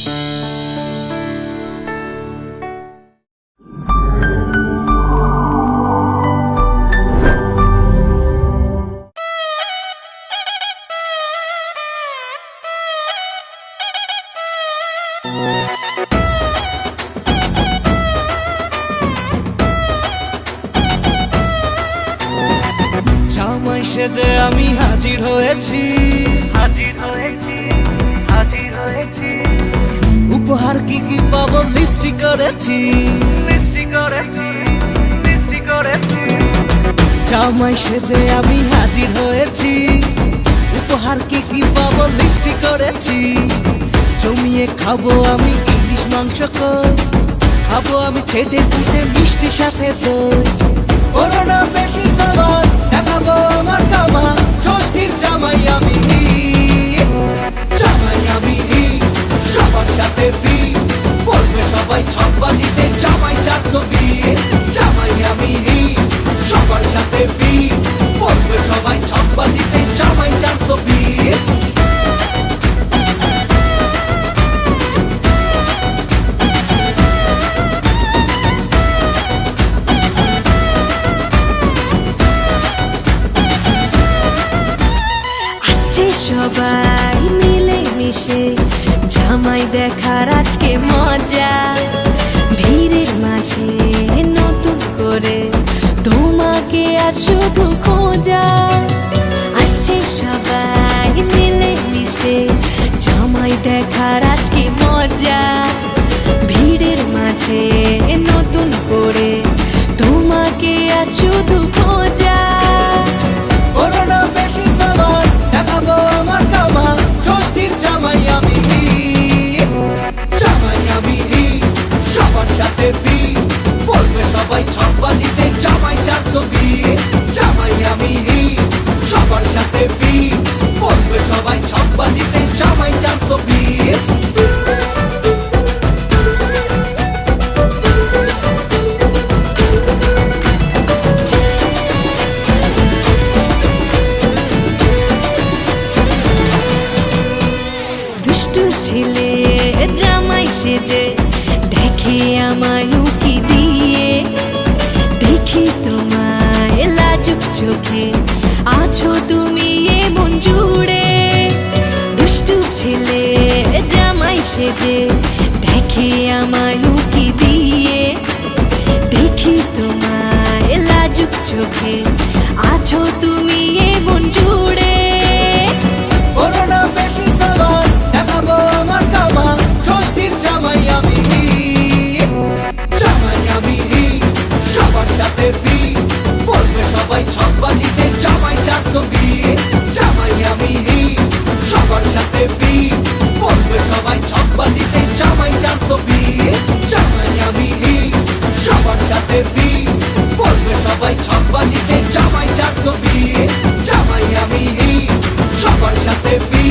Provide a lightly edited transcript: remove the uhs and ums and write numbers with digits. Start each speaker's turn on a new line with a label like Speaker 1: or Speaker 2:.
Speaker 1: জামাই সেজে আমি হাজির হয়েছি, উপহার কি কি পাবো লিস্টি করেছি। জামাই সেজে আমি হাজির হয়েছি, উপহার কি কি পাবো লিস্টি করেছি। জমিয়ে খাবো আমি ইলিশ মাংস কই, খাবো আমি ছেটে পুটে মিষ্টি সাথে দই। বলো না বেশি সাবান, দেখাবো আমার কামা, ষষ্ঠীর জামাই আমি, জামাই আমি সবার সাথে ফিট, বলবে সবাই ছকবাজিতে জামাই 420। জামাই আমি সবার সাথে ফিট, বলবে সবাই ছকবাজিতে জামাই 420।
Speaker 2: সবাই মিলে মিশে জামাই দেখার আজকে মজা, ভিড়ের মাঝে নতুন করে তোমাকে আর শুধু খোঁজা। আসছে সবাই মিলে মিশে জামাই দেখার আজকে মজা, ভিড়ের মাঝে নতুন করে তোমাকে আর শুধু খোঁজা।
Speaker 1: সাথে ফিট, বলবে সবাই ছকবাজিতে জামাই 420। জামাই আমি সবার সাথে ফিট, বলবে সবাই ছকবাজিতে জামাই 420।
Speaker 2: দুষ্টু ছেলে জামাই সেজে দেখে আমায় উকি দিয়ে, দেখি তোমায় লাজুক চোখে আছো তুমি এমন জুড়ে। দুষ্টু ছেলে জামাই সেজে দেখে আমায় উকি দিয়ে, দেখি তোমায় লাজুক চোখে আছো তুমি এমন জুড়ে। সাথে ফিট, বলবে সবাই ছকবাজিতে জামাই 420। জামাই আমি সবার সাথে ফিট, বলবে সবাই ছকবাজিতে জামাই 420। জামাই আমি সবার সাথে ফিট, বলবে সবাই ছকবাজিতে জামাই 420। জামাই আমি সবার সাথে ফিট।